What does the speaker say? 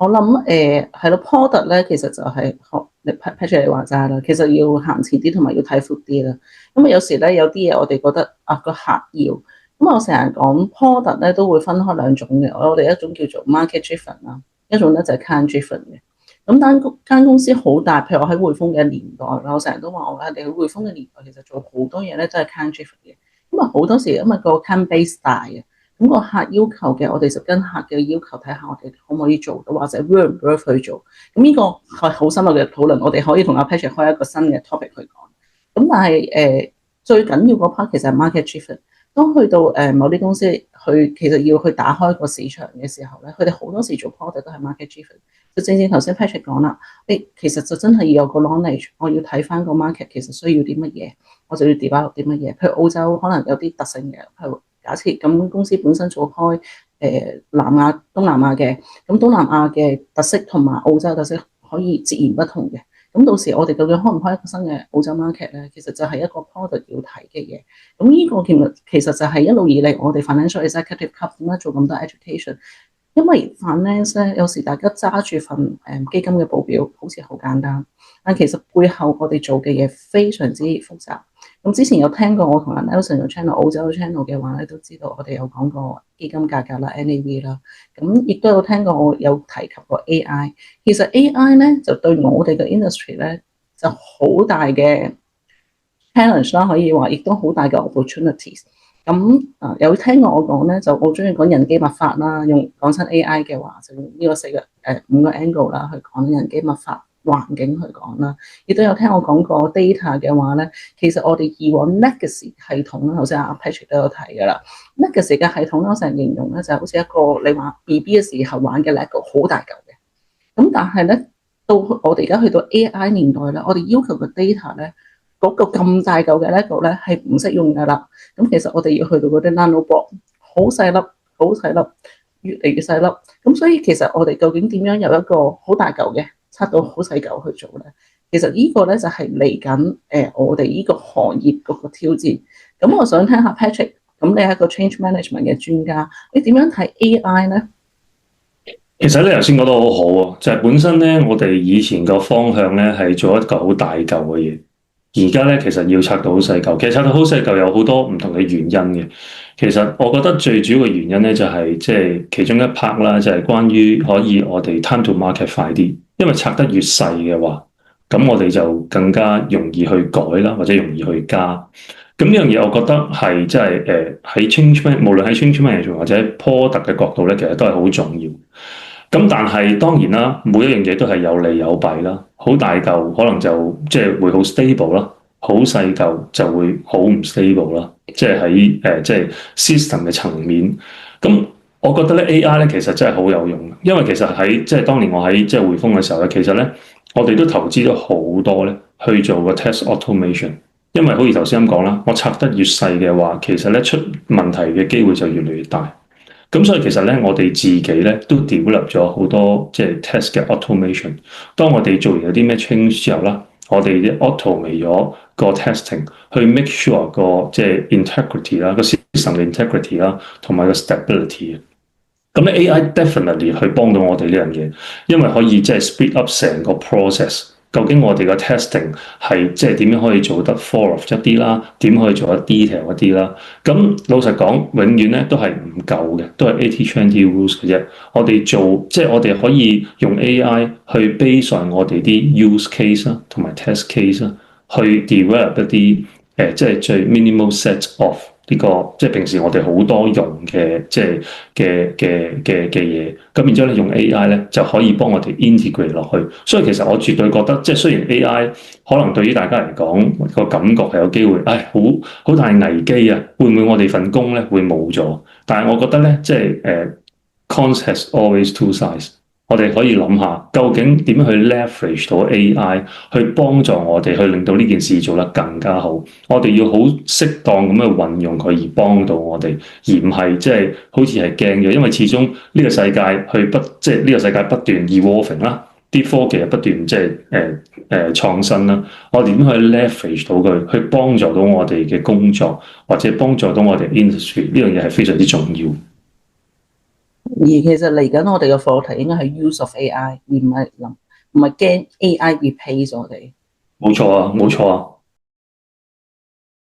我諗係咯，product 咧其實就係學你 Patrick 你話齋啦，其實要行前啲同埋要睇闊啲啦。咁啊有時咧有啲嘢我哋覺得啊個客要，咁我成日講 product 咧都會分開兩種嘅，我哋一種叫做 market driven 啦，一種咧就係 client driven 嘅。咁間公司好大，譬如我喺匯豐嘅年代啦，我成日都話我哋喺匯豐嘅年代其實做好多嘢咧都係 client driven 嘅。咁啊好多時因為個 client base 大嘅。咁個客要求嘅，我哋就跟客嘅要求睇下我哋可唔可以做到，或者 work 唔 work 去做。咁呢個係好深入嘅討論，我哋可以同阿 Patrick 開一個新嘅 topic 去講。咁但係最緊要嗰 part 其實係 market driven。當去到某啲公司，佢其實要去打開個市場嘅時候咧，佢哋好多時做 product 都係 market driven。就正正頭先 Patrick 講啦，其實就真係要有個 knowledge，我要睇翻個 market 其實需要啲乜嘢，我就要 develop 啲乜嘢。譬如澳洲可能有啲特性嘅，譬如假設咁公司本身做開南亞、東南亞嘅，咁東南亞嘅特色同埋澳洲特色可以截然不同嘅。咁到時我哋究竟開唔開一個新嘅澳洲 market 咧？其實就係一個 product 要睇嘅嘢。咁呢個其實就係一路以嚟我哋 financial executive 級點解做咁多 education？因為 finance 咧有時大家揸住份基金嘅報表好似好簡單，但其實背後我哋做嘅嘢非常之複雜。咁之前有聽過我同阿 Nelson 嘅 channel、澳洲嘅 channel 嘅話咧，都知道我哋有講過基金價格啦、NAV 啦。咁亦都有聽過我有提及過 AI。其實 AI 咧就對我哋嘅 industry 咧就好大嘅 challenge 啦，可以話亦都好大嘅 opportunities。咁有聽過我講咧，就我中意講人機密法啦，講親 AI 嘅話，就用呢個五個 angle 啦去講人機密法。環境去講啦，亦都有聽我講過 data 嘅話咧，其實我哋以往 legacy 系統啦，頭先阿 Patrick 都有提噶啦，legacy 嘅系統咧，我成日形容咧就係好似一個你話 BB 嘅時候玩嘅 lego 好大嚿嘅，咁但係咧到我哋而家去到 AI 年代咧，我哋要求嘅 data 咧嗰個咁大嚿嘅 lego 咧係唔識用噶啦，咁其實我哋要去到嗰啲 nano block 好細粒，好細粒，越嚟越細粒，咁所以其實我哋究竟點樣有一個好大嚿嘅？測到好細嚿去做咧，其實呢個咧就係嚟緊我哋呢個行業嗰個挑戰。咁我想聽下 Patrick，咁你係一個 change management 嘅專家，你點樣睇 AI 咧？其實咧頭先講得好好啊，就係本身咧我哋以前個方向咧係做一嚿好大嚿嘅嘢，而家咧其實要拆到好細嚿。其實拆到好細嚿有好多唔同嘅原因嘅。其實我覺得最主要嘅原因咧就係即係其中一 part 啦，就係關於可以我哋 time to market 快啲。因為拆得越細嘅話，咁我哋就更加容易去改啦，或者容易去加。咁呢樣嘢，我覺得係即係喺 change man，無論喺 change management 或者 product 嘅角度咧，其實都係好重要。咁但係當然啦，每一樣嘢都係有利有弊啦。好大嚿可能就即係會好 stable 啦，好細嚿就會好唔 stable 啦。即係喺即係 system 嘅層面咁。我覺得咧 AI 咧其實真係好有用，因為其實喺即係當年我喺即係匯豐嘅時候咧，其實咧我哋都投資咗好多咧去做個 test automation，因為好似頭先咁講啦，我拆得越細嘅話，其實咧出問題嘅機會就越嚟越大。咁所以其實咧我哋自己咧都 develop 咗好多即係 test 嘅 automation。當我哋做完有啲咩 change 之後啦，我哋 automate 咗個 testing 去 make sure 個即係 integrity 啦，個 system 嘅 integrity 啦，同埋個 stability。咁咧 AI definitely 去幫到我哋呢樣嘢，因為可以即係 speed up 成個 process。究竟我哋個 testing 係即係點樣可以做得 thorough 一啲啦？點可以做得 detail 一啲啦？咁老實講，永遠咧都係唔夠嘅，都係 80-20 rules 嘅啫。我哋做即係我哋可以用 AI 去 base on 我哋啲 use case 啦，同埋 test case 啦，去 develop 一啲即係最 minimal set of。呢個即係平時我哋好多用嘅即係嘅嘢，咁然之後咧用 AI 咧就可以幫我哋 integrate 落去。所以其實我絕對覺得，即係雖然 AI 可能對於大家嚟講個感覺係有機會，好大危機啊！會唔會我哋份工咧會冇咗？但係我覺得咧，即係coins has always two sides。我哋可以諗下，究竟點樣去 leverage 到 AI 去幫助我哋，去令到呢件事做得更加好。我哋要好適當咁去運用佢，而幫到我哋，而唔係即係好似係驚嘅。因為始終呢個世界即係呢個世界不斷 evolving 啦，啲科技又不斷即係創新啦。我哋點去 leverage 到佢，去幫助到我哋嘅工作，或者幫助到我哋 industry 呢樣嘢係非常之重要。而其實嚟緊我哋嘅課題應該係 use of AI，而唔係驚 AI replace 我哋。冇錯啊，冇錯啊。